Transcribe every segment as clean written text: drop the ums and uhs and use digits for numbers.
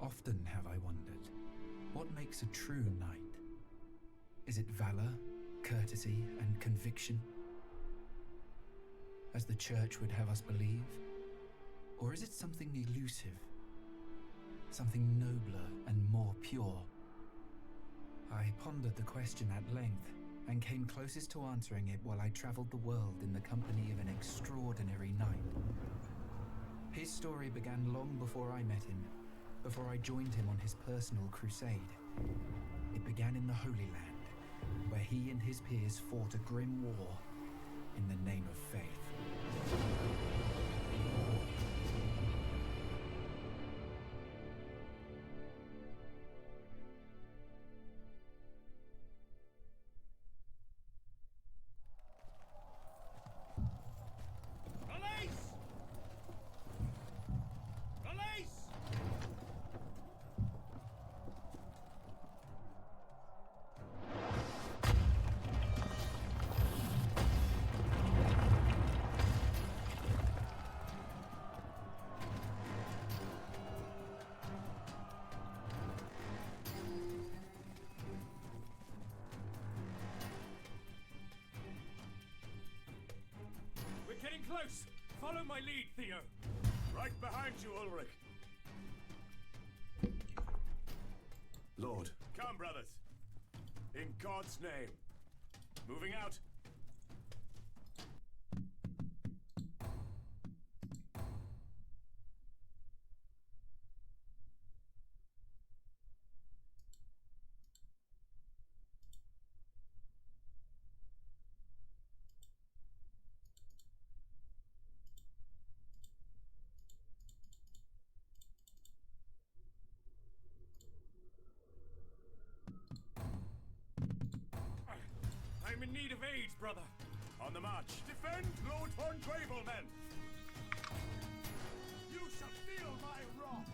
Often have I wondered, what makes a true knight? Is it valor, courtesy, and conviction, as the Church would have us believe? Or is it something elusive, something nobler and more pure? I pondered the question at length, and came closest to answering it while I traveled the world in the company of an extraordinary knight. His story began long before I met him, before I joined him on his personal crusade. It began in the Holy Land, where he and his peers fought a grim war in the name of faith. Getting close! Follow my lead, Theo! Right behind you, Ulrich! Lord. Come, brothers! In God's name! Moving out! I'm in need of aid, brother. On the march. Defend Lord Horngravel, men! You shall feel my wrath!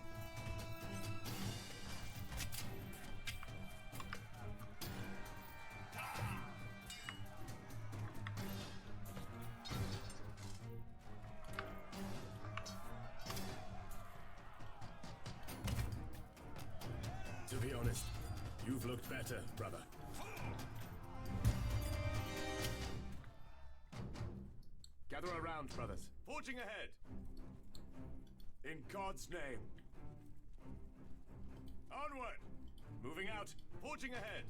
To be honest, you've looked better, brother. Gather around, brothers. Forging ahead. In God's name. Onward! Moving out. Forging ahead.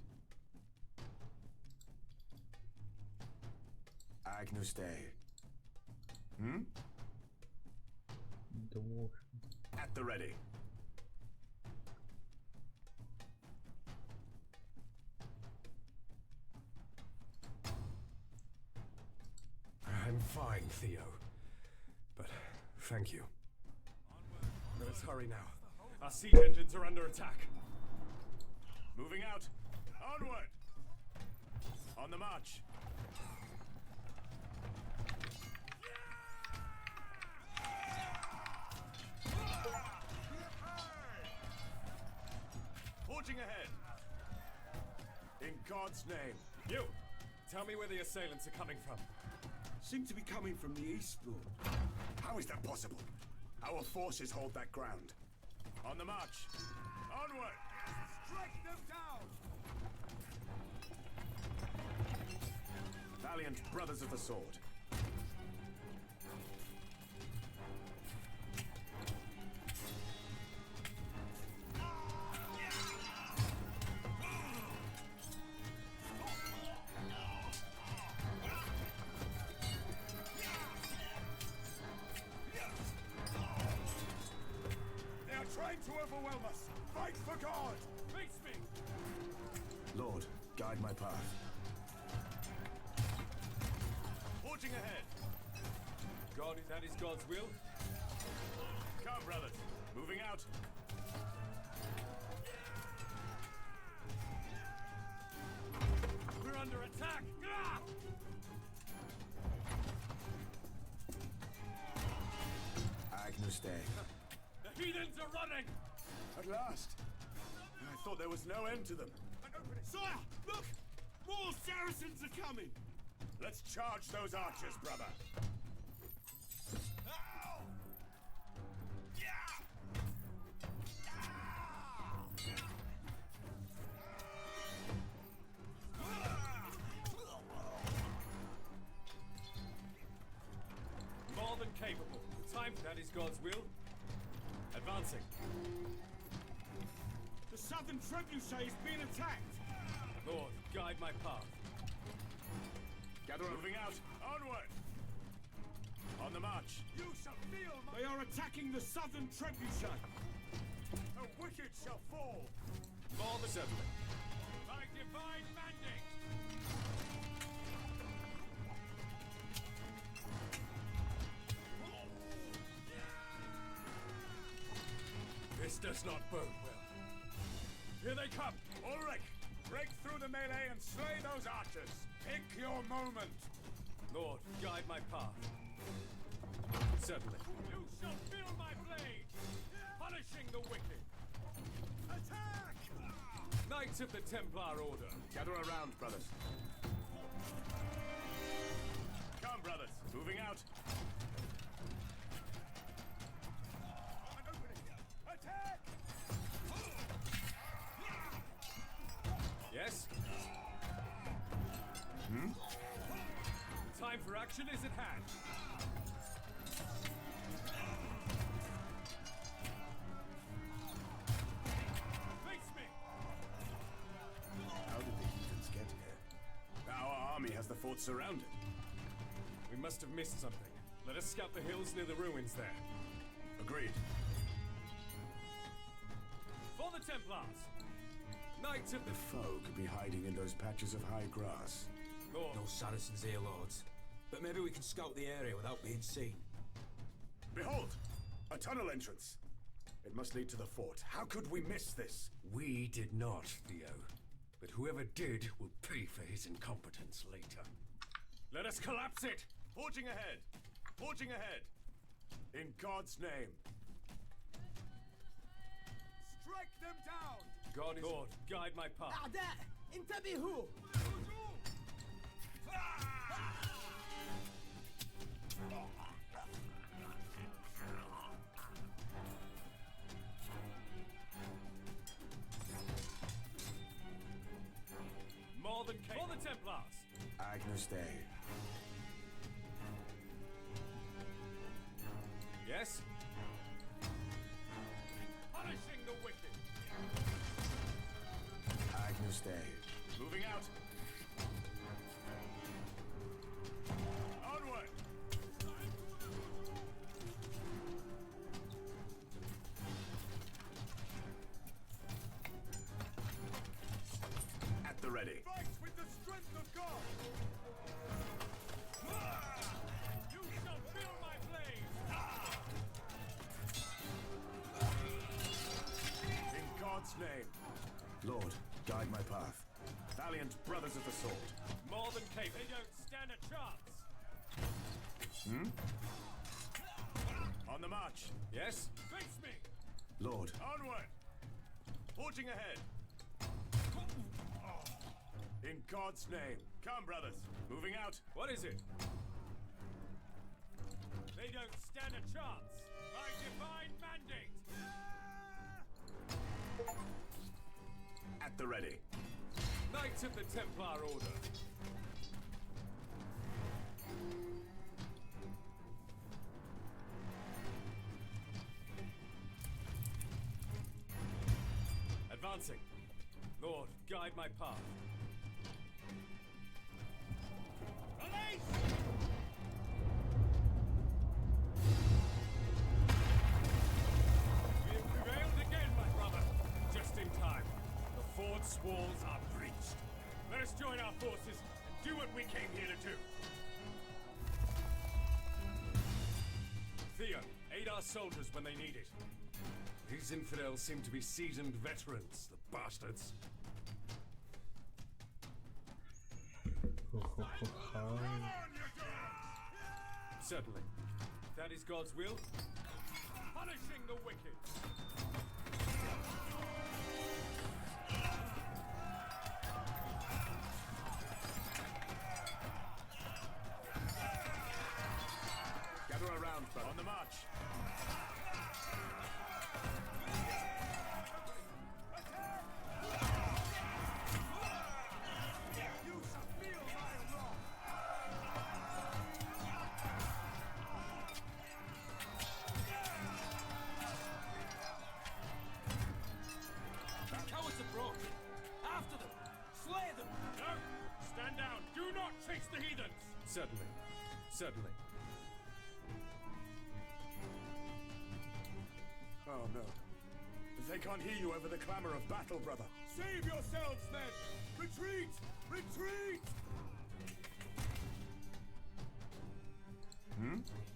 Agnus Dei. At the ready. I'm fine, Theo. But thank you. Let us hurry now. Our siege engines are under attack. Moving out. Onward! On the march. Forging ahead. In God's name. You! Tell me where the assailants are coming from. Seem to be coming from the east, Lord. How is that possible? Our forces hold that ground. On the march. Onward! Strike them down! Valiant brothers of the sword. Trying to overwhelm us! Fight for God! Face me! Lord, guide my path. Forging ahead! God, that is God's will. Come, brothers. Moving out. We're under attack! Ah! Agnus Dei. The heathens are running! At last! I thought there was no end to them. Sire, look! More Saracens are coming! Let's charge those archers, brother. is God's will. Advancing. The southern trebuchet is being attacked. Lord, guide my path. Gather moving out. Onward. On the march. You shall feel my... They are attacking the southern trebuchet. The wicked shall fall. For the settlement. By divine mandate. This does not bode well. Here they come! Ulrich, break through the melee and slay those archers. Pick your moment. Lord, guide my path. Certainly. You shall feel my blade, punishing the wicked. Attack! Knights of the Templar Order. Gather around, brothers. Come, brothers. Moving out. An opening. Attack! Yes? Time for action is at hand. Face me! How did the heathens get here? Our army has the fort surrounded. We must have missed something. Let us scout the hills near the ruins there. Agreed. For the Templars! Knights of The foe could be hiding in those patches of high grass. Lord. No Saracens here, lords. But maybe we can scout the area without being seen. Behold! A tunnel entrance. It must lead to the fort. How could we miss this? We did not, Theo. But whoever did will pay for his incompetence later. Let us collapse it! Forging ahead! Forging ahead! In God's name. Strike them down! God is Lord, guide my path. أعداء انتبهوا More than capable. For the Templars! Agnus Dei. Yes? Punishing the wicked. Agnus Dei. Moving out. Onward! At the ready. Fight with the strength of God. You shall feel my blade. In God's name. Lord, guide my path. Valiant brothers of the sword. More than capable. They don't stand a chance. On the march. Yes? Face me. Lord. Onward. Forging ahead. In God's name. Come, brothers. Moving out. What is it? They don't stand a chance. By divine mandate. At the ready. Knights of the Templar Order. Advancing. Lord, guide my path. Release! We have prevailed again, my brother. Just in time. The fort's walls are breached. Let us join our forces and do what we came here to do. Theo, aid our soldiers when they need it. These infidels seem to be seasoned veterans, the bastards. Certainly. If that is God's will. Punishing the wicked. Gather around, brother. On the march. You shall feel my wrath. They can't hear you over the clamor of battle, brother. Save yourselves, men! Retreat! Retreat!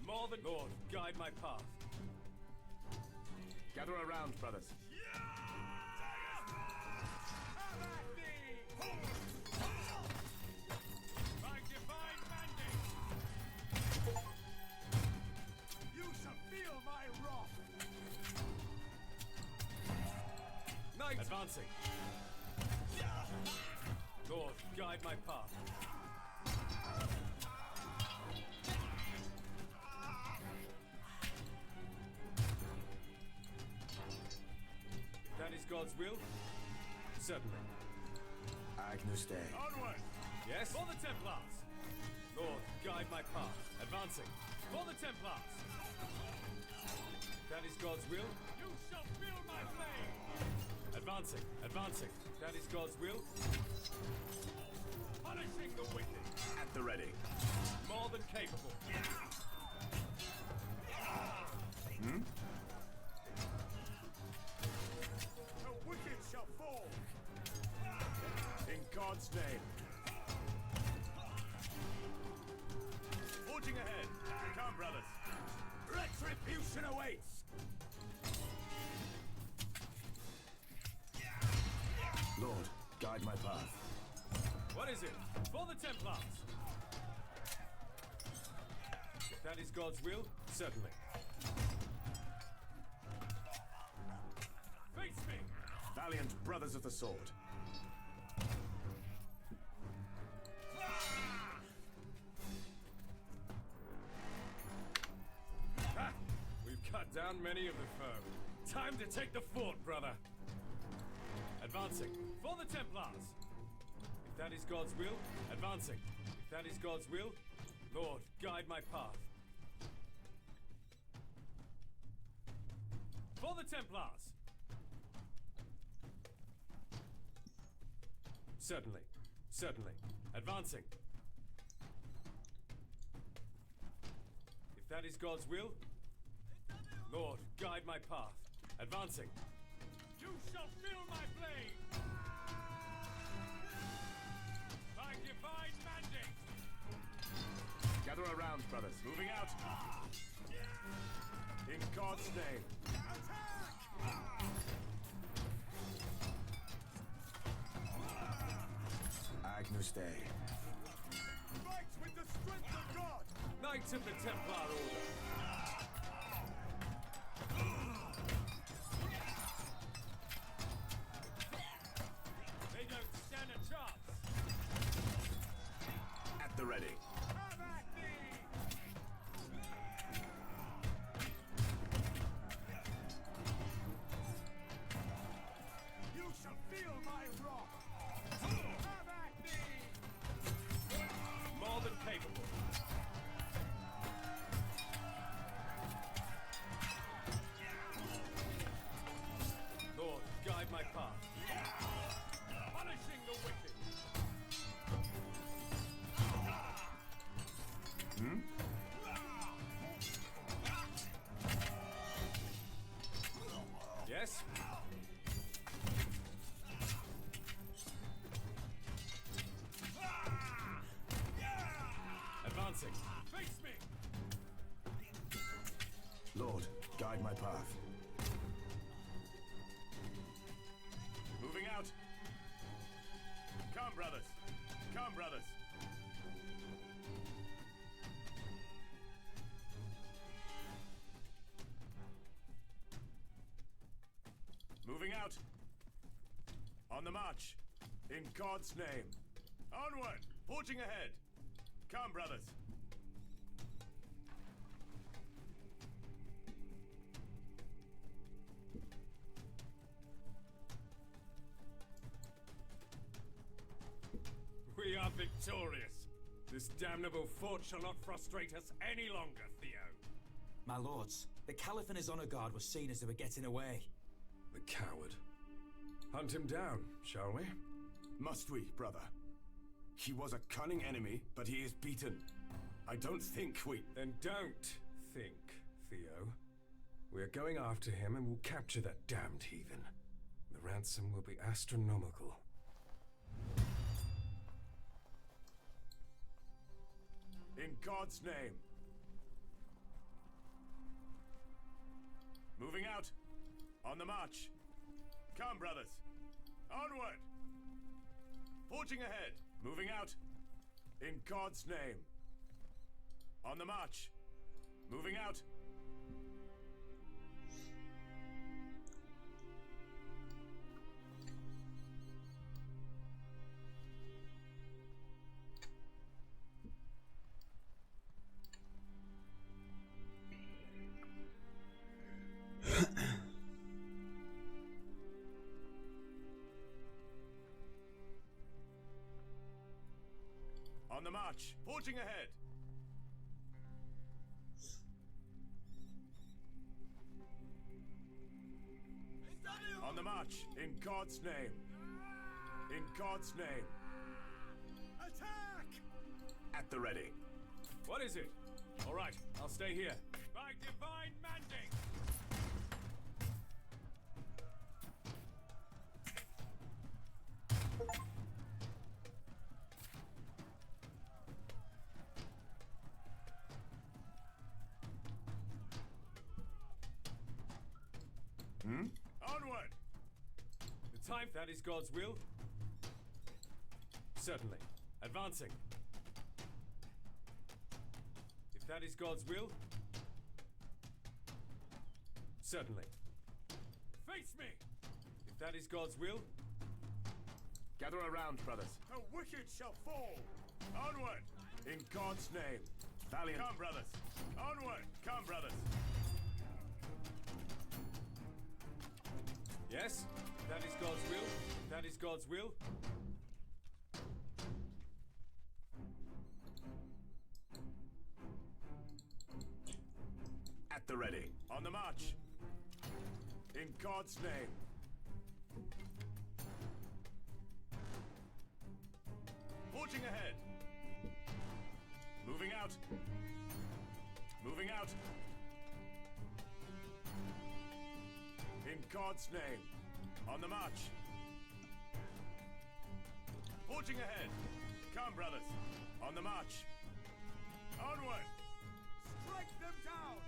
More than Lord, guide my path. Gather around, brothers. My divine mandate! You shall feel my wrath! Knight! Advancing. Lord, guide my path. If that is God's will, certainly. Agnus Dei. Onward! Yes? For the Templars! Lord, guide my path. Advancing. For the Templars! If that is God's will, You shall feel my blade! advancing. Advancing. If that is God's will, Punishing the wicked! At the ready. more than capable. The wicked shall fall! In God's name. Forging ahead! Come, brothers! Retribution awaits! Lord, guide my path. What is it? For the Templars! If that is God's will, certainly. Face me! Valiant brothers of the sword. Ha! We've cut down many of the foe. Time to take the fort, brother! Advancing. For the Templars! If that is God's will, advancing. If that is God's will, Lord, guide my path. For the Templars! Certainly. Certainly. Advancing. If that is God's will, Lord, guide my path. Advancing. You shall feel my blade! My divine mandate! Gather around, brothers. Moving out. In God's name. Agnus Dei. Fight with the strength of God! Knights of the Templar Order! They don't stand a chance! At the ready. Have at thee! You shall feel my wrath! Have at thee! More than capable. Lord, guide my path. Punishing the wicked! Yes? Advancing. Face me! Lord, guide my path. Moving out. Come, brothers! Come, brothers! Moving out. On the march. In God's name. Onward! Forging ahead! Come, brothers! We are victorious. This damnable fort shall not frustrate us any longer, Theo. My lords, the Caliph and his honor guard were seen as they were getting away. The coward. Hunt him down, shall we? Must we, brother? He was a cunning enemy, but he is beaten. I don't think we... Then don't think, Theo. We're going after him and we'll capture that damned heathen. The ransom will be astronomical. In God's name. Moving out. On the march. Come, brothers. Onward. Forging ahead. Moving out. In God's name. On the march. Moving out. On the march. Forging ahead. On the march. In God's name. In God's name. Attack! At the ready. What is it? All right, I'll stay here. By divine mandate! Onward. The time, if that is God's will. Certainly. Advancing. If that is God's will. Certainly. Face me! If that is God's will. Gather around, brothers. The wicked shall fall! Onward. In God's name. Valiant. Come, brothers. Onward. Come, brothers. Yes? If that is God's will. If that is God's will. At the ready. On the march. In God's name. Forging ahead. Moving out. Moving out. In God's name. On the march. Forging ahead. Come, brothers. On the march. Onward. Strike them down!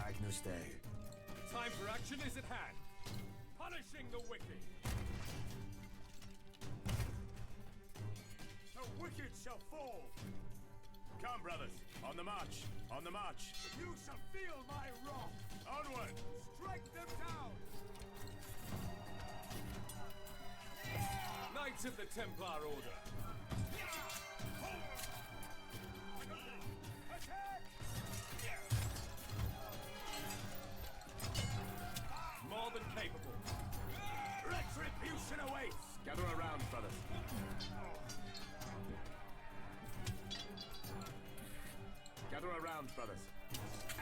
Agnus Dei. The time for action is at hand. Punishing the wicked! The wicked shall fall! Come, brothers. On the march. On the march. You shall feel my wrath! Onward. Strike them down! Knights of the Templar Order. Attack! More than capable. Retribution awaits. Gather around, brothers. Gather around, brothers.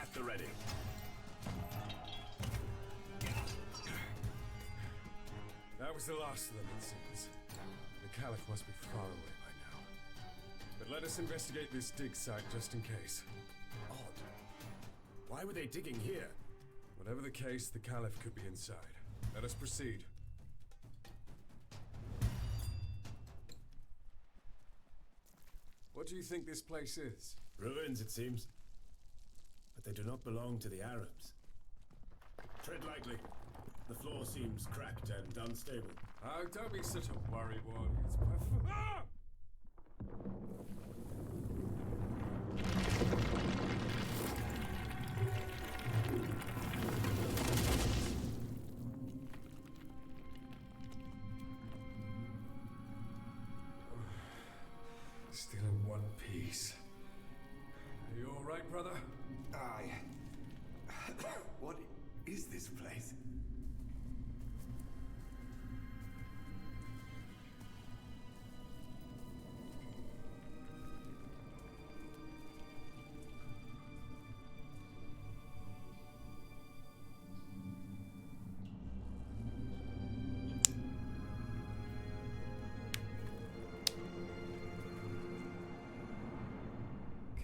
At the ready. That was the last of them, it seems. The Caliph must be far away by now. But let us investigate this dig site just in case. Odd. Why were they digging here? Whatever the case, the Caliph could be inside. Let us proceed. What do you think this place is? Ruins, it seems. But they do not belong to the Arabs. Tread lightly. The floor seems cracked and unstable. Oh, don't be such a worrywart. It's perfect. Ah! Still in one piece. Are you all right, brother? Aye. What is this place?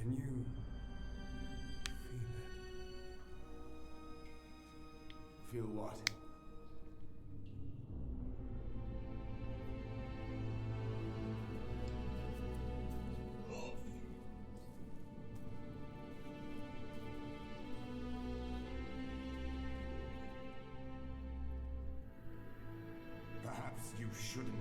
Can you feel it? Feel what? Perhaps you shouldn't.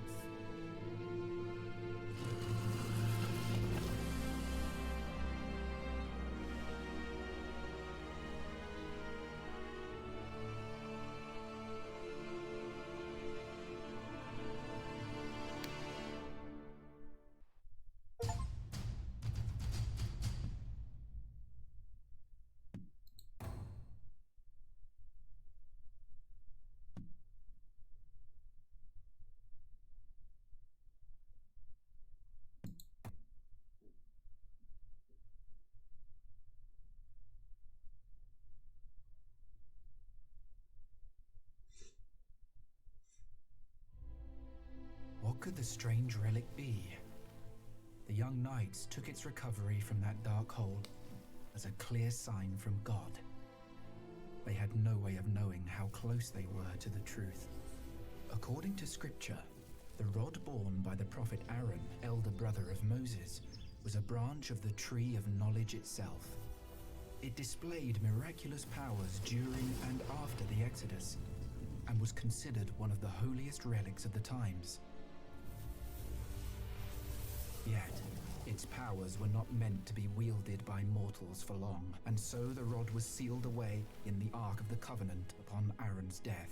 What could the strange relic be? The young knights took its recovery from that dark hole as a clear sign from God. They had no way of knowing how close they were to the truth. According to scripture, the rod borne by the prophet Aaron, elder brother of Moses, was a branch of the tree of knowledge itself. It displayed miraculous powers during and after the Exodus, and was considered one of the holiest relics of the times. Yet, its powers were not meant to be wielded by mortals for long, and so the rod was sealed away in the Ark of the Covenant upon Aaron's death.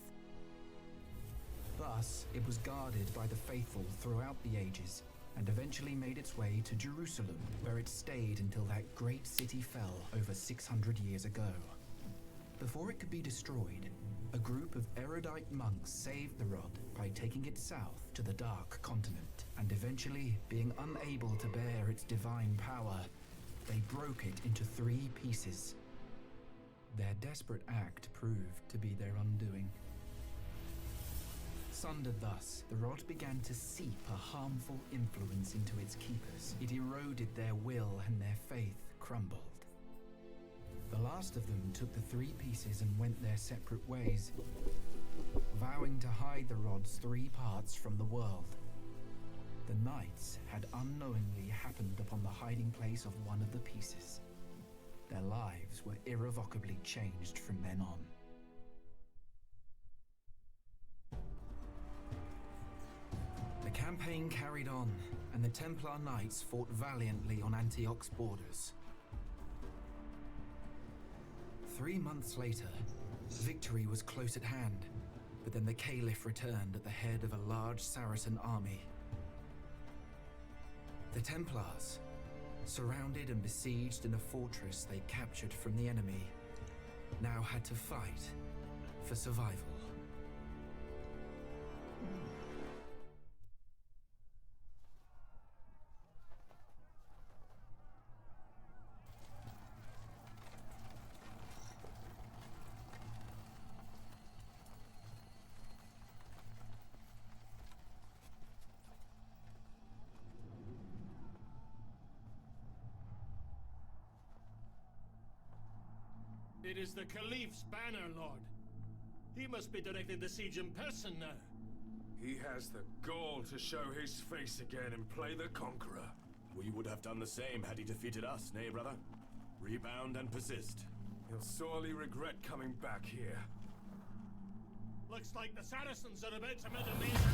Thus, it was guarded by the faithful throughout the ages, and eventually made its way to Jerusalem, where it stayed until that great city fell over 600 years ago. Before it could be destroyed, a group of erudite monks saved the rod by taking it south to the Dark Continent, and eventually, being unable to bear its divine power, they broke it into 3 pieces. Their desperate act proved to be their undoing. Sundered thus, the rod began to seep a harmful influence into its keepers. It eroded their will, and their faith crumbled. The last of them took the 3 pieces and went their separate ways, vowing to hide the rod's 3 parts from the world. The knights had unknowingly happened upon the hiding place of one of the pieces. Their lives were irrevocably changed from then on. The campaign carried on, and the Templar Knights fought valiantly on Antioch's borders. 3 months later, victory was close at hand, but then the Caliph returned at the head of a large Saracen army. The Templars, surrounded and besieged in a fortress they captured from the enemy, now had to fight for survival. It is the Caliph's banner, Lord. He must be directing the siege in person now. He has the gall to show his face again and play the conqueror. We would have done the same had he defeated us, nay, brother? Rebound and persist. He'll sorely regret coming back here. Looks like the Saracens are about to make a major...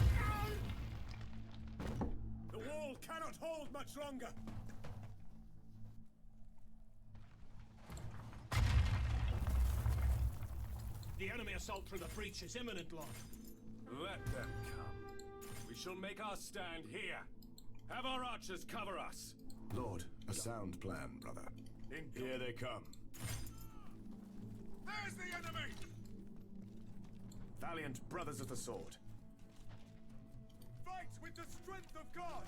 The wall cannot hold much longer! The enemy assault through the breach is imminent, Lord. Let them come. We shall make our stand here. Have our archers cover us. Lord, a sound plan, brother. Here they come. There's the enemy! Valiant brothers of the sword. Fight with the strength of God!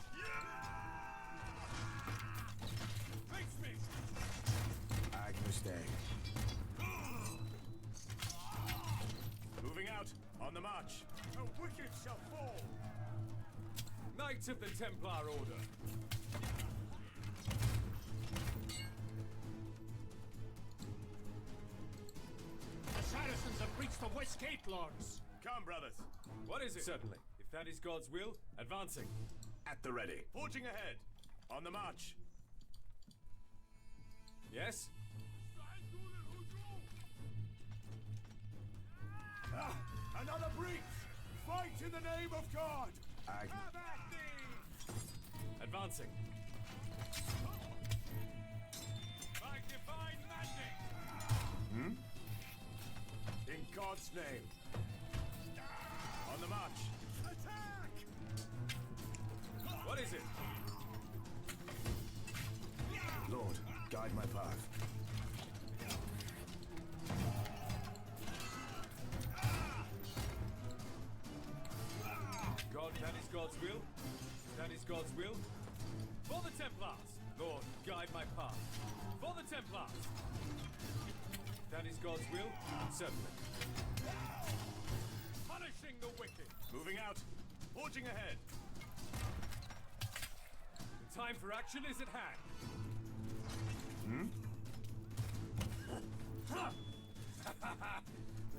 Face me! Agnus Dei. Moving out, on the march. The wicked shall fall! Knights of the Templar Order. Skate lords! Come, brothers. What is it? Certainly. If that is God's will, advancing. At the ready. Forging ahead. On the march. Yes? Ah, another breach! Fight in the name of God! Have at thee! Advancing. By divine mandate! In God's name. On the march. Attack! What is it? Lord, guide my path. God, that is God's will. That is God's will. For the Templars. Lord, guide my path. For the Templars. That is God's will. Certainly. Punishing the wicked! Moving out. Forging ahead. The time for action is at hand.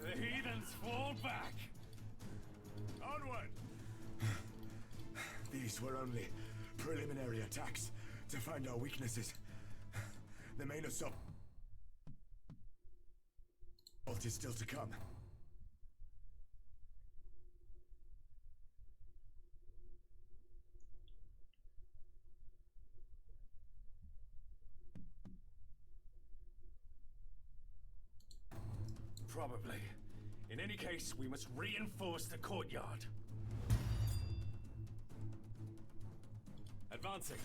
The heathens fall back! Onward! These were only preliminary attacks to find our weaknesses. The main assault is still to come. Probably. In any case, we must reinforce the courtyard. Advancing.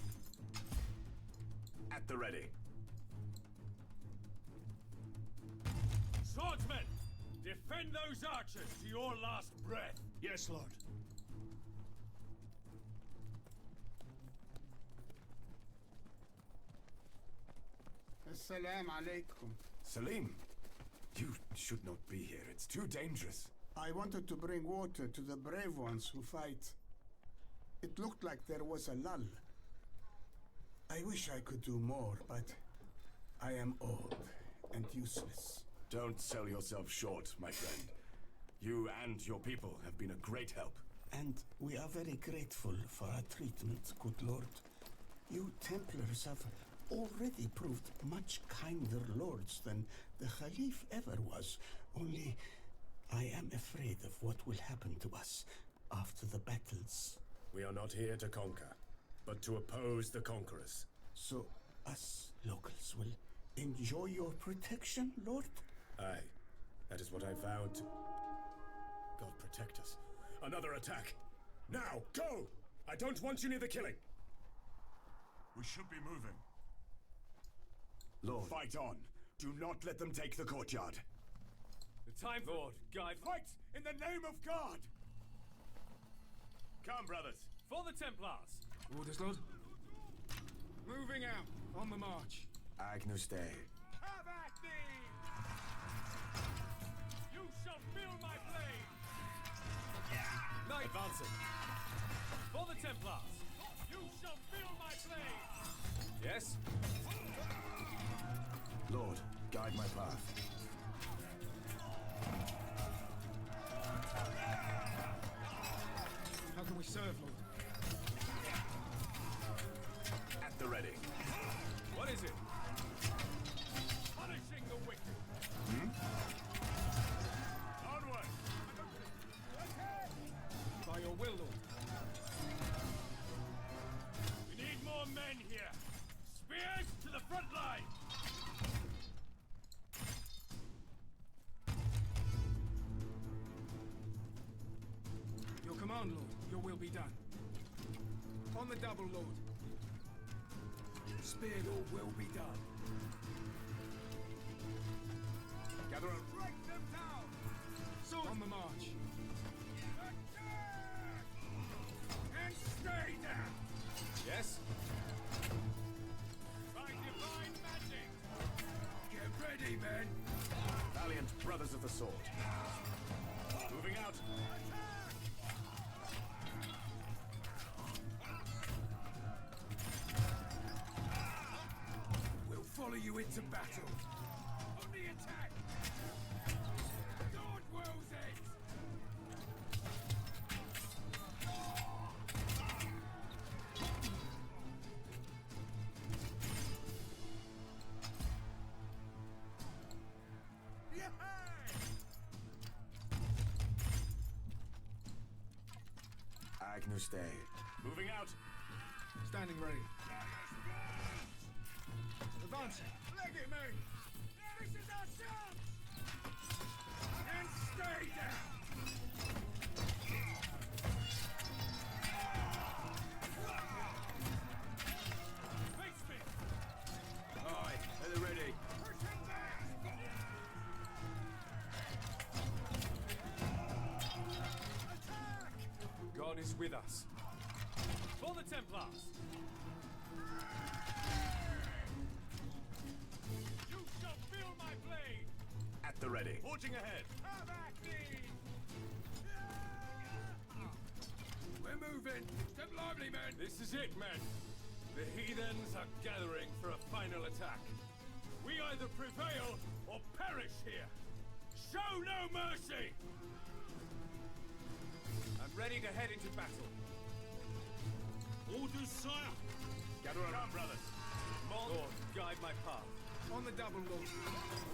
At the ready. Swordsmen! Defend those archers to your last breath! Yes, Lord. Assalamu alaikum. Salim, you should not be here. It's too dangerous. I wanted to bring water to the brave ones who fight. It looked like there was a lull. I wish I could do more, but I am old and useless. Don't sell yourself short, my friend. You and your people have been a great help. And we are very grateful for our treatment, good Lord. You Templars have already proved much kinder lords than the Khalif ever was. Only I am afraid of what will happen to us after the battles. We are not here to conquer, but to oppose the conquerors. So us locals will enjoy your protection, Lord? Aye, that is what I vowed to. God protect us. Another attack. Now, go! I don't want you near the killing. We should be moving. Lord. Fight on. Do not let them take the courtyard. The time, Lord, guide. Fight in the name of God! Come, brothers. For the Templars. Orders, Lord. Moving out. On the march. Agnus Dei. Have at thee! You shall feel my blade! Advancing. For the Templars. You shall feel my blade! Yes? Lord, guide my path. How can we serve, Lord? At the ready. What is it? Punishing the wicked! Onward! By your will, Lord. We need more men here! Spears to the front line! Your command, Lord. Your will be done. On the double, Lord. Spear, Lord, will be done. Gather up. Break them down! Sword on the march. Attack! And stay down! Yes? By divine magic! Get ready, men! Valiant brothers of the sword. Moving out. We'll follow you into battle. On the attack! God wills it! Agnus Dei. Moving out. Standing ready. Advancing. Leg it, me! This is our chance! And stay down! Face me! Aye, at the ready. Push him back! Attack! God is with us. For the Templars! You shall feel my blade! At the ready. Forging ahead. Have at thee! We're moving! Step lively, men! This is it, men. The heathens are gathering for a final attack. We either prevail or perish here. Show no mercy! I'm ready to head into battle. Orders, sire! Gather around, brothers. Lord, guide my path. On the double, Lord.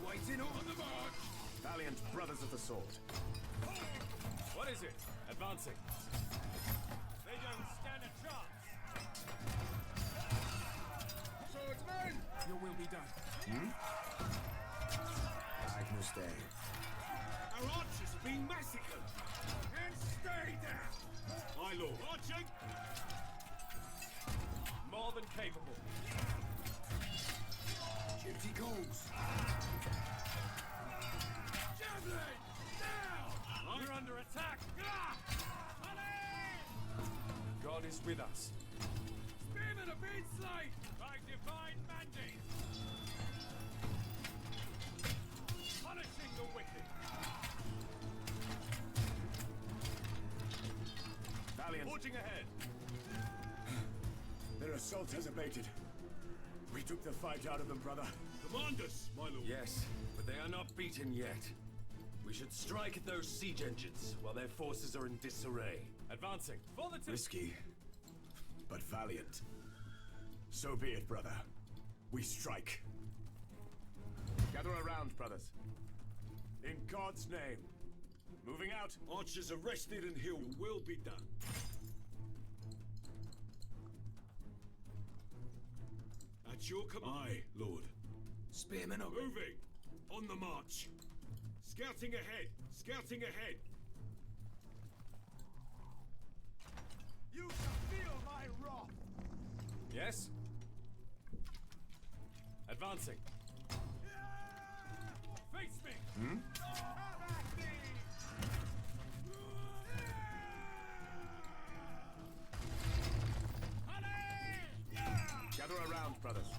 Waiting on the march! Valiant brothers of the sword. What is it? Advancing. They don't stand a chance! Swordsman! Your will be done. Agnus Dei. Our archers are being massacred! And stay down! My lord. Marching! More than capable. Duty calls! Javelin! Now! We're under attack! Money! God is with us. Spearmen are being slain by divine mandate! Punishing the wicked! Valiant. Forging ahead. Their assault has abated. We took the fight out of them, brother. Command us, my lord! Yes, but they are not beaten yet. We should strike at those siege engines while their forces are in disarray. Advancing. For the Risky, but valiant. So be it, brother. We strike. Gather around, brothers. In God's name. Moving out. Archers arrested and healed will be done. At your command. Aye, Lord. Spearmen are Moving! On the march! Scouting ahead! Scouting ahead! You shall feel my wrath! Yes? Advancing. Face me! Have at thee! Gather around, brothers.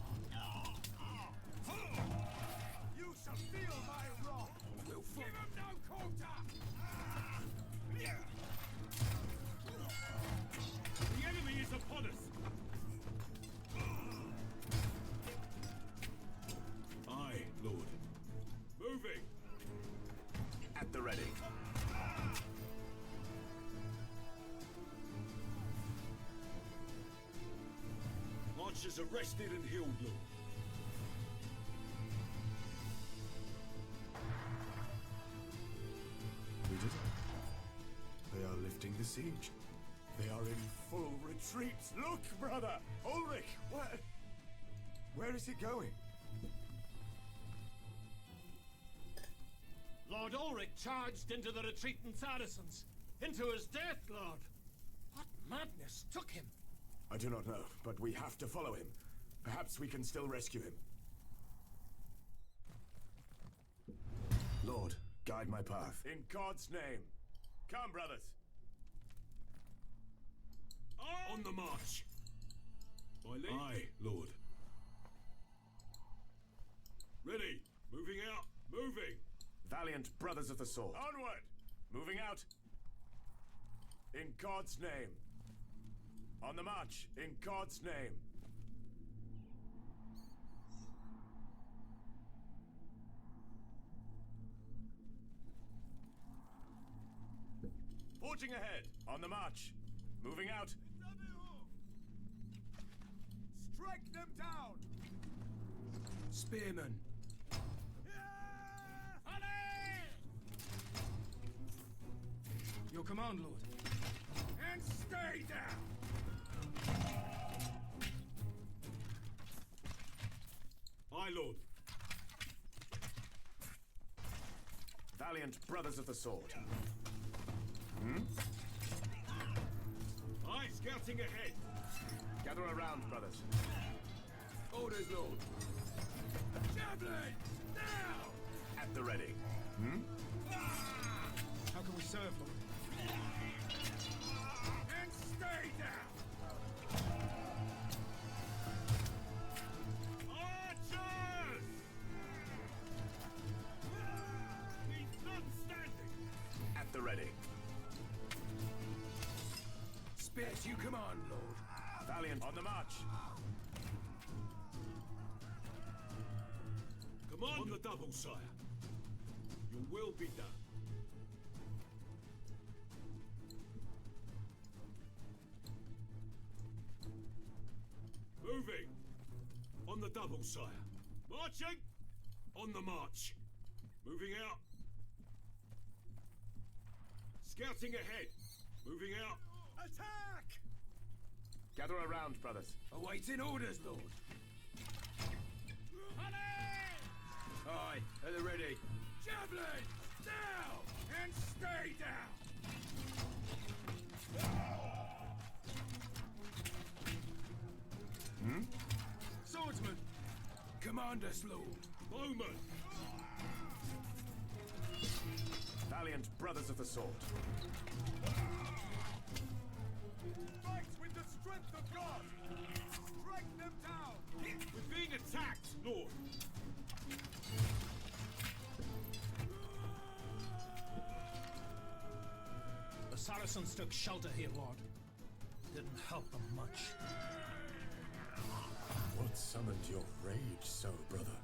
You shall feel my wrath! We'll give him no quarter! The enemy is upon us! Aye, Lord. Moving! At the ready. Archers arrested and healed, Lord. We did it. They are lifting the siege. They are in full retreat. Look, brother! Ulrich! Where is he going? Lord Ulrich charged into the retreating Saracens. Into his death, Lord. What madness took him? I do not know, but we have to follow him. Perhaps we can still rescue him. Lord, guide my path. In God's name. Come, brothers. On the march. My lead. Aye, Lord. Ready. Moving out. Moving. Valiant brothers of the sword. Onward! Moving out. In God's name. On the march. In God's name. Forging ahead. On the march. Moving out. Strike them down! Spearmen! Your command, Lord. And stay down! Aye, Lord. Valiant brothers of the sword. Aye, scouting ahead. Gather around, brothers. Orders, Lord. Javelin! Now! At the ready. How can we serve, Lord? And stay down! Archers! Keep them standing! At the ready. Spears you command, Lord. Valiant on the march. Command on the double, sire. Your will be done. Moving! On the double, sire. Marching! On the march. Moving out. Scouting ahead. Moving out. Attack! Gather around, brothers. Awaiting orders, Lord. Aye, at the ready. Javelin! Now! And stay down! Swordsman! Command us, Lord. Bowman! Valiant brothers of the sword. Fight with the strength of God! Strike them down! We're being attacked, Lord! The Saracens took shelter here, Lord. Didn't help them much. What summoned your rage so, brother?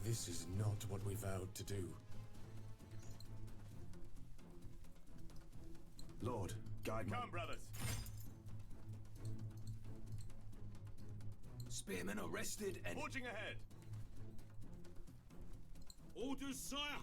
This is not what we vowed to do. Lord, guide me. Come, brothers. Spearmen arrested and... Forging ahead. Orders, sire!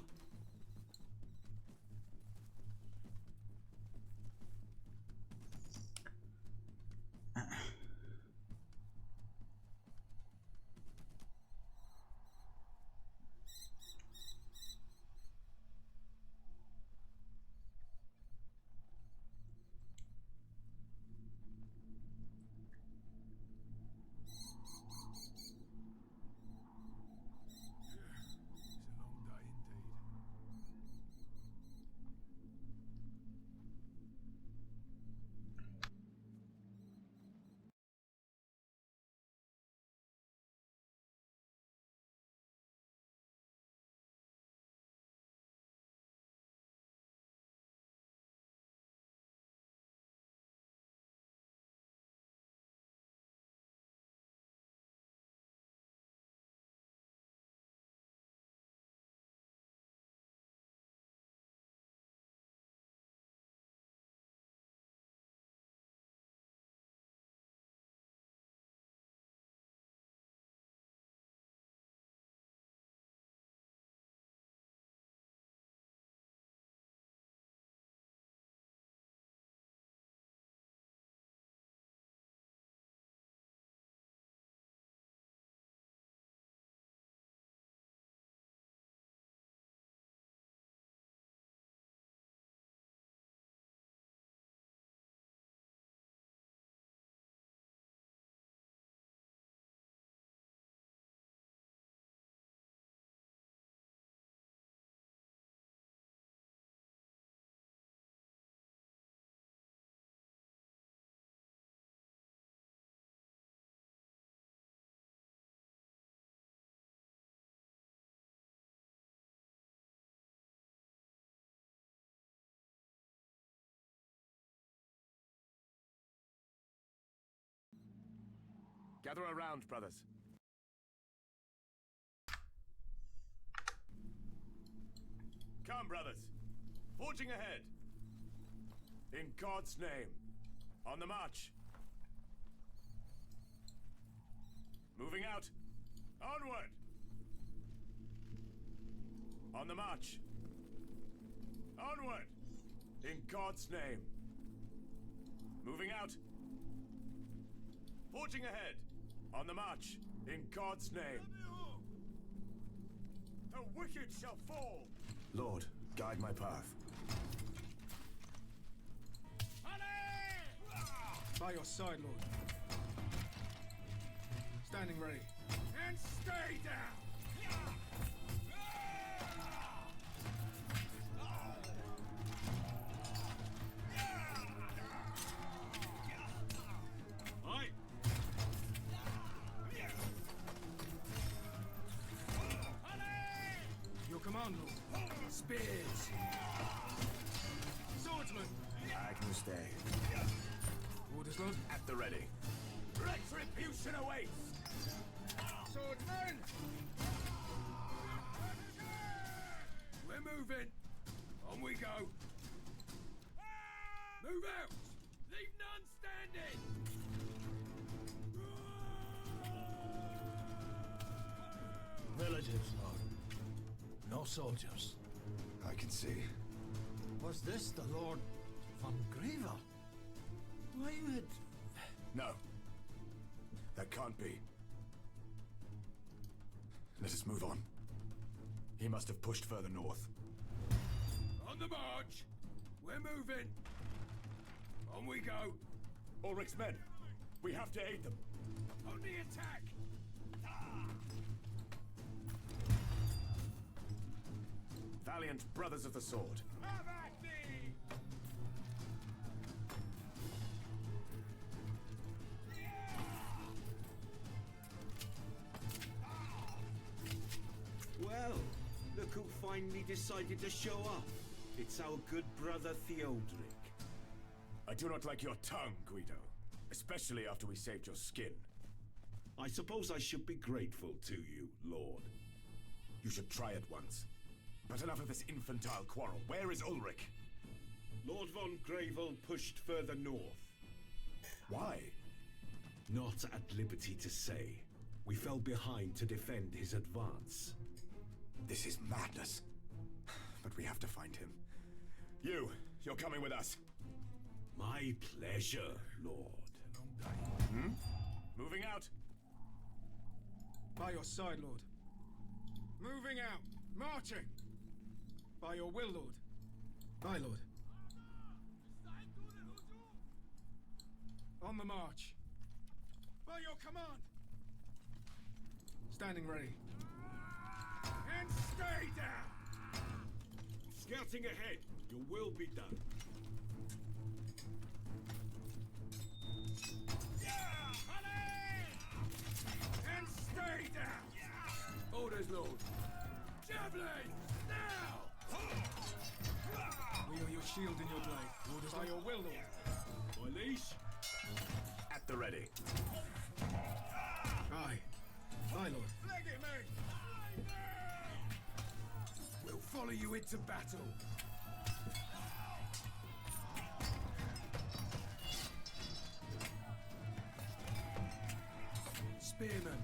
Gather around, brothers. Come, brothers. Forging ahead. In God's name. On the march. Moving out. Onward! On the march. Onward! In God's name. Moving out. Forging ahead. On the march. In God's name. The wicked shall fall! Lord, guide my path. By your side, Lord. Standing ready. And stay down! Aye. Your command, Lord. Spears! Swordsman! Agnus Dei. Orders, Lord. At the ready. Retribution awaits! Swordsman! We're moving! On we go! Move out! Leave none standing! Villagers, Lord. No soldiers. I can see. Was this the Lord von Greva? Why you had... No. That can't be. Let us move on. He must have pushed further north. On the march! We're moving! On we go! Ulrich's men! We have to aid them! On the attack! Valiant brothers of the sword. Have at thee! Well, look who finally decided to show up. It's our good brother Theodoric. I do not like your tongue, Guido. Especially after we saved your skin. I suppose I should be grateful to you, Lord. You should try it once. But enough of this infantile quarrel. Where is Ulrich? Lord von Gravel pushed further north. Why? Not at liberty to say. We fell behind to defend his advance. This is madness. But we have to find him. You're coming with us. My pleasure, Lord. Moving out. By your side, Lord. Moving out. Marching. By your will, Lord. Aye, Lord. On the march. By your command. Standing ready. And stay down! Scouting ahead. Your will be done. And stay down! Orders, Lord. Javelin! Now! Wheel your shield in your blade. Orders by your will, Lord. My leash. At the ready. Aye. Aye, Lord. Flag it, mate! We'll follow you into battle. Spearmen.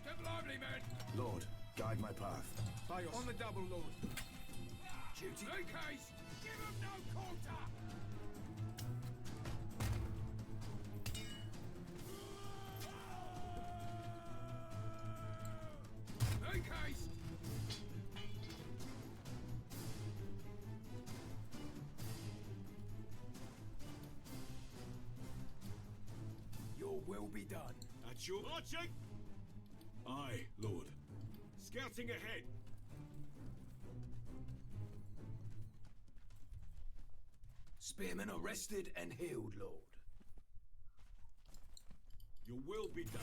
Step lively, men! Lord, guide my path. By your... On the double, Lord. Duty. Make haste! Give them no quarter! Make haste! Your will be done. At your marching. Aye, Lord. Scouting ahead. Spearmen arrested and healed, Lord. Your will be done.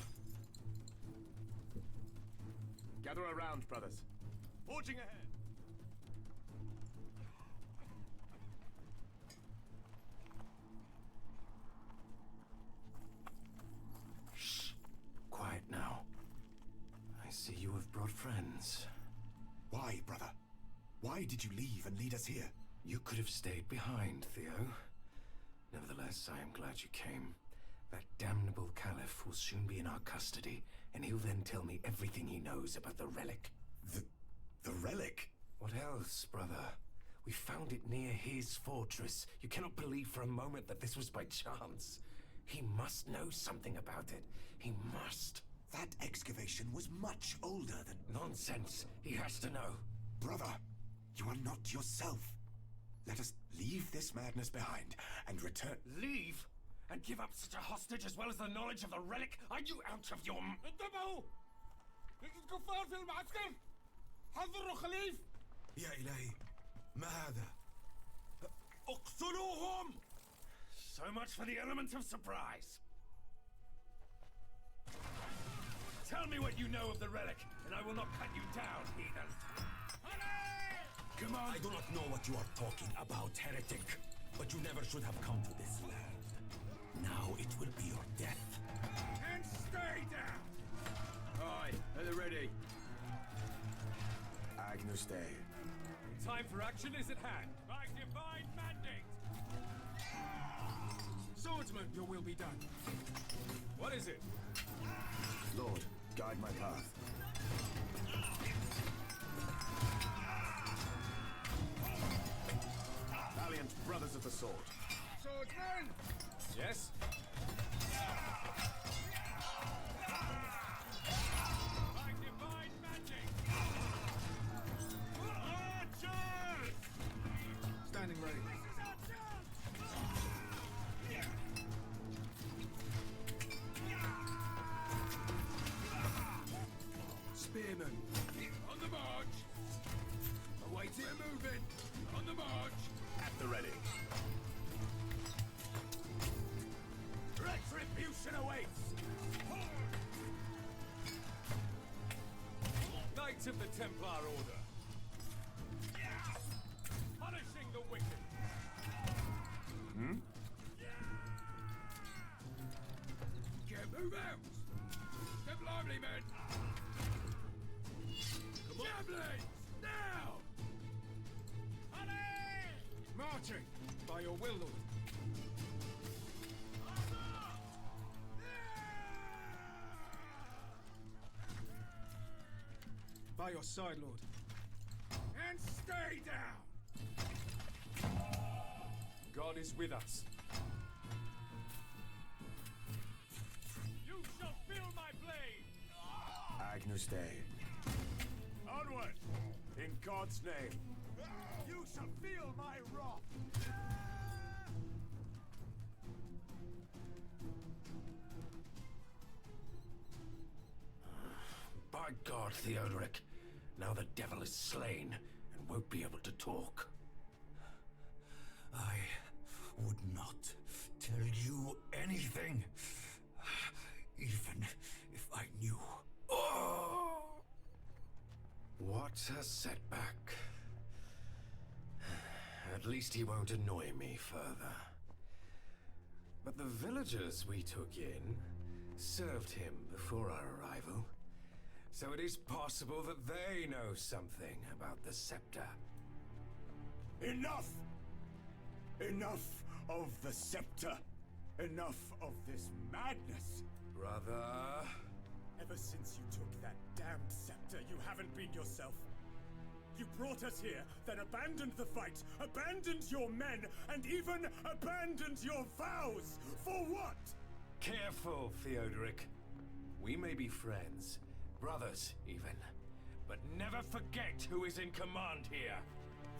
Gather around, brothers. Forging ahead. Shh. Quiet now. I see you have brought friends. Why, brother? Why did you leave and lead us here? You could have stayed behind, Theo. Nevertheless, I am glad you came. That damnable Caliph will soon be in our custody, and he'll then tell me everything he knows about the relic. The relic? What else, brother? We found it near his fortress. You cannot believe for a moment that this was by chance. He must know something about it. He must. That excavation was much older than... Nonsense. He has to know. Brother, you are not yourself. Let us leave this madness behind and return... Leave? And give up such a hostage as well as the knowledge of the relic? Are you out of your... انتبهوا! الكفار في المعسكر! حذروا خليف! يا إلهي ما هذا؟ اقتلوهم! So much for the element of surprise. Tell me what you know of the relic, and I will not cut you down, heathen. Come on! I do not know what you are talking about, heretic. But you never should have come to this land. Now it will be your death. And stay down! Aye, at the ready. Agnus Dei. Time for action is at hand. My divine mandate! Swordsman, your will be done. What is it? Lord, guide my path. Valiant brothers of the sword. Swordsman! Yes? My divine mandate! Archers! Standing ready. Spearmen! On the march! Awaiting! We're moving! On the march! At the ready. Retribution awaits! Knights of the Templar Order. Punishing the wicked. Move out! Step lively, men! Come on! Javelins! Now! Marching! By your will, Lord. By your side, Lord. And stay down! God is with us. You shall feel my blade! Agnus Dei. Onward! In God's name. You shall feel my wrath! By God, Theodoric. Now the devil is slain and won't be able to talk. I would not tell you anything, even if I knew. Oh! What a setback. At least he won't annoy me further. But the villagers we took in served him before our arrival. So it is possible that they know something about the scepter. Enough! Enough of the scepter! Enough of this madness! Brother... Ever since you took that damned scepter, you haven't been yourself. You brought us here, then abandoned the fight, abandoned your men, and even abandoned your vows! For what? Careful, Theodoric. We may be friends, brothers even, but never forget who is in command here.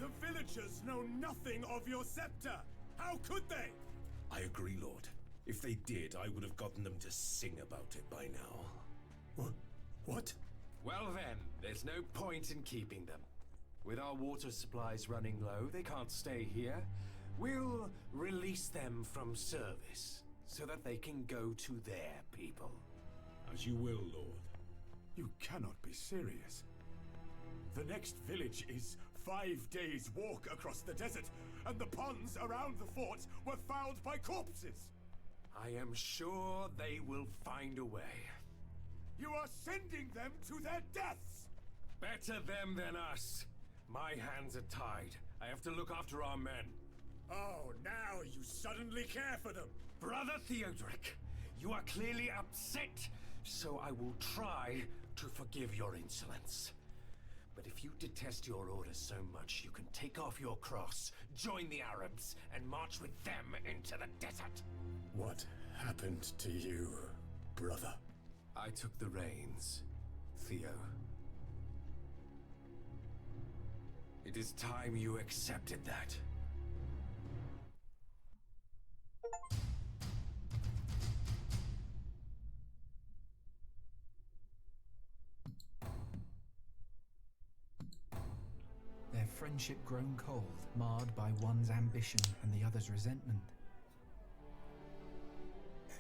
The villagers know nothing of your scepter! How could they? I agree, Lord. If they did, I would have gotten them to sing about it by now. What? Well then, there's no point in keeping them. With our water supplies running low, they can't stay here. We'll release them from service, so that they can go to their people. As you will, Lord. You cannot be serious. The next village is 5 days' walk across the desert, and the ponds around the fort were fouled by corpses! I am sure they will find a way. You are sending them to their deaths! Better them than us. My hands are tied. I have to look after our men. Oh, now you suddenly care for them! Brother Theodoric, you are clearly upset, so I will try to forgive your insolence. But if you detest your order so much, you can take off your cross, join the Arabs, and march with them into the desert. What happened to you, brother? I took the reins, Theo. It is time you accepted that. Their friendship grown cold, marred by one's ambition and the other's resentment.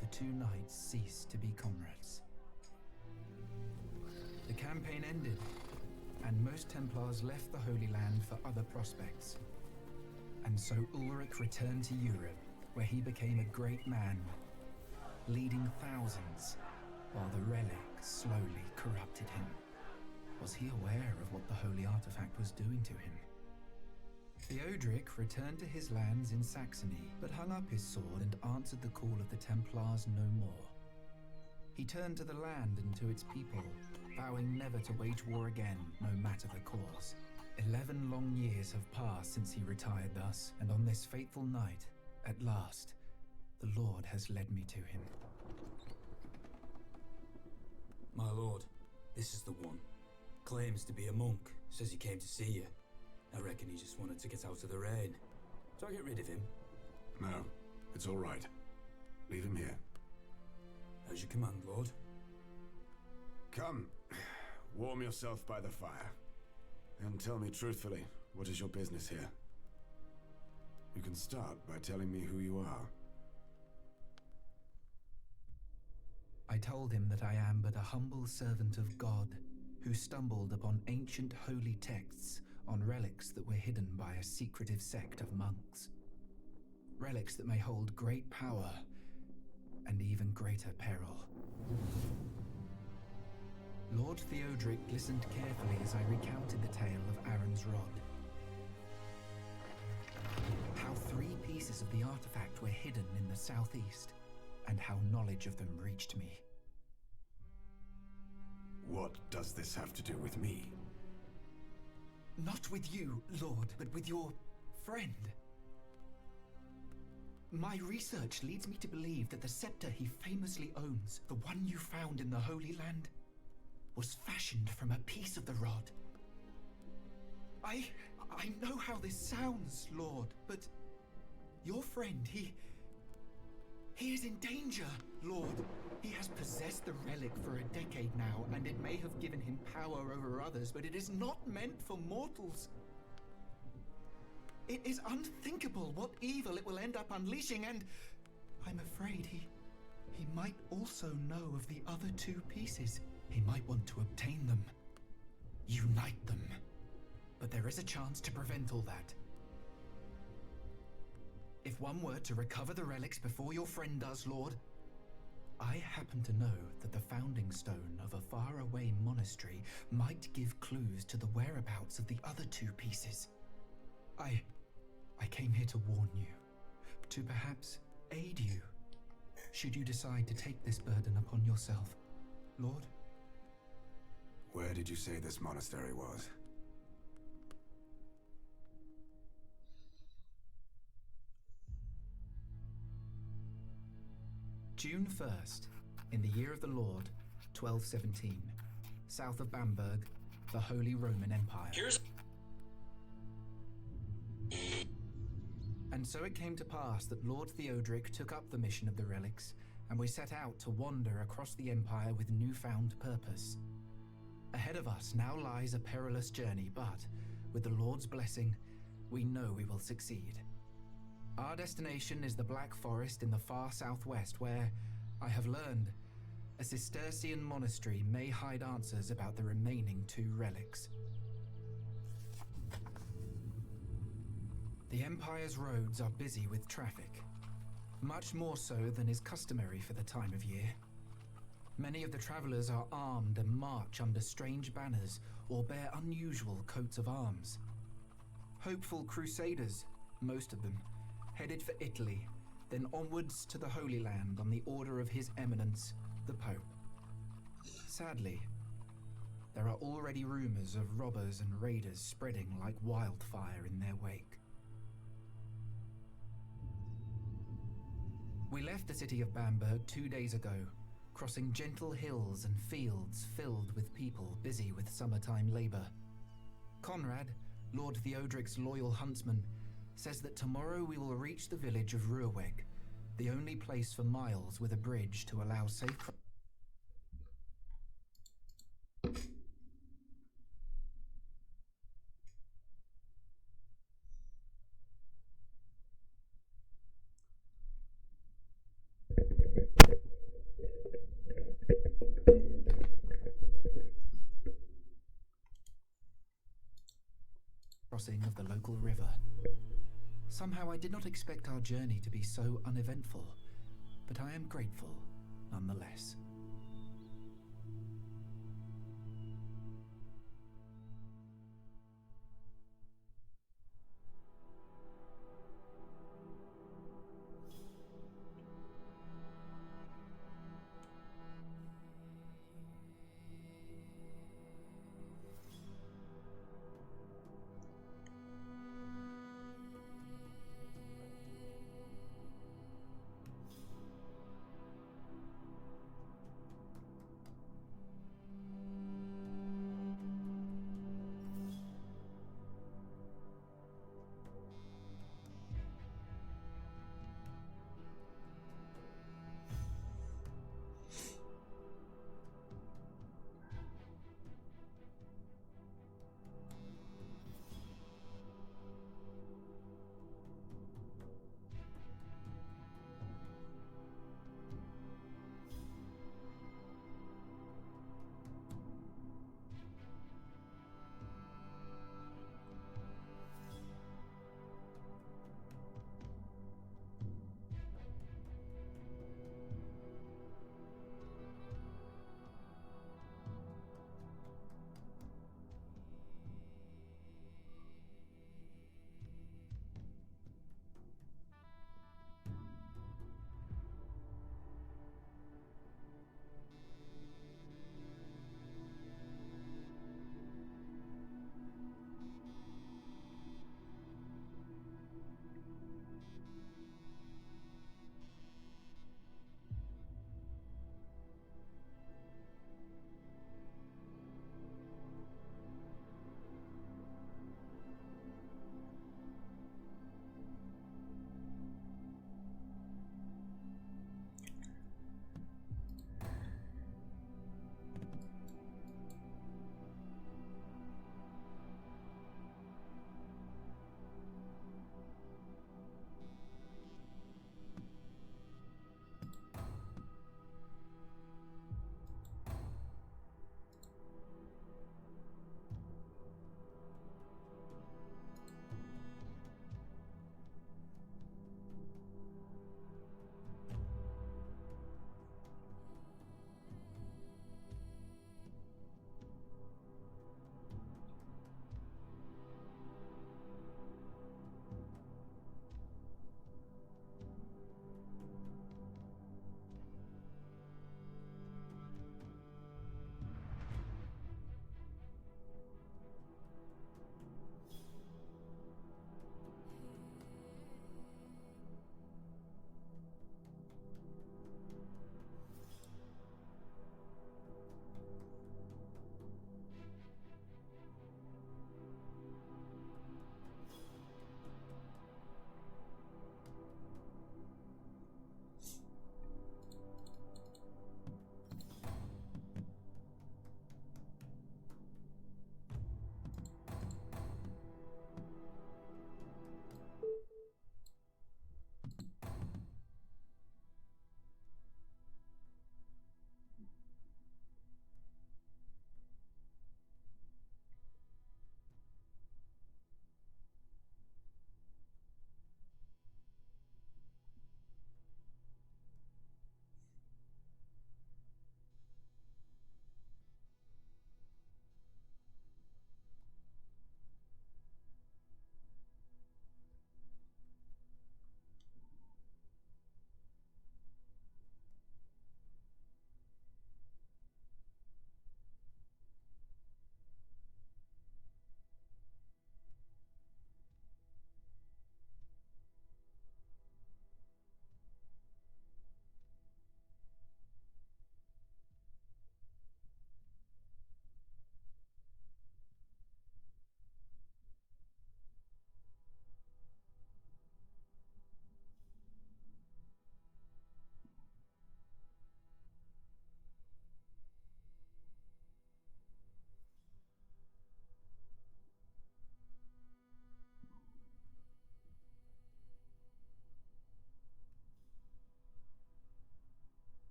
The two knights ceased to be comrades. The campaign ended, and most Templars left the Holy Land for other prospects. And so Ulrich returned to Europe, where he became a great man, leading thousands, while the relic slowly corrupted him. Was he aware of what the holy artifact was doing to him? Theodoric returned to his lands in Saxony, but hung up his sword and answered the call of the Templars no more. He turned to the land and to its people, vowing never to wage war again, no matter the cause. 11 long years have passed since he retired thus, and on this fateful night, at last, the Lord has led me to him. My lord, this is the one. Claims to be a monk, says he came to see you. I reckon he just wanted to get out of the rain. Do I get rid of him? No, it's all right. Leave him here. As you command, lord. Come, warm yourself by the fire. And tell me truthfully, what is your business here? You can start by telling me who you are. I told him that I am but a humble servant of God, who stumbled upon ancient holy texts on relics that were hidden by a secretive sect of monks. Relics that may hold great power and even greater peril. Lord Theodoric listened carefully as I recounted the tale of Aaron's rod. How 3 pieces of the artifact were hidden in the southeast, and how knowledge of them reached me. What does this have to do with me? Not with you, Lord, but with your friend. My research leads me to believe that the scepter he famously owns, the one you found in the Holy Land, was fashioned from a piece of the rod. I know how this sounds, Lord, but your friend, he is in danger, Lord. He has possessed the relic for a decade now, and it may have given him power over others, but it is not meant for mortals. It is unthinkable what evil it will end up unleashing, and I'm afraid he might also know of the other 2 pieces. He might want to obtain them, unite them, but there is a chance to prevent all that. If one were to recover the relics before your friend does, Lord, I happen to know that the founding stone of a faraway monastery might give clues to the whereabouts of the other 2 pieces. I came here to warn you, to perhaps aid you, should you decide to take this burden upon yourself, Lord. Where did you say this monastery was? June 1st, in the year of the Lord, 1217, south of Bamberg, the Holy Roman Empire. And so it came to pass that Lord Theodoric took up the mission of the relics, and we set out to wander across the Empire with newfound purpose. Ahead of us now lies a perilous journey, but with the Lord's blessing, we know we will succeed. Our destination is the Black Forest in the far southwest, where, I have learned, a Cistercian monastery may hide answers about the remaining 2 relics. The Empire's roads are busy with traffic, much more so than is customary for the time of year. Many of the travelers are armed and march under strange banners or bear unusual coats of arms. Hopeful crusaders, most of them, headed for Italy, then onwards to the Holy Land on the order of His Eminence, the Pope. Sadly, there are already rumors of robbers and raiders spreading like wildfire in their wake. We left the city of Bamberg 2 days ago, crossing gentle hills and fields filled with people busy with summertime labor. Conrad, Lord Theodric's loyal huntsman, says that tomorrow we will reach the village of Ruhrweg, the only place for miles with a bridge to allow safe crossing of the local river. Somehow I did not expect our journey to be so uneventful, but I am grateful nonetheless.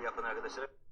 yapın arkadaşlar.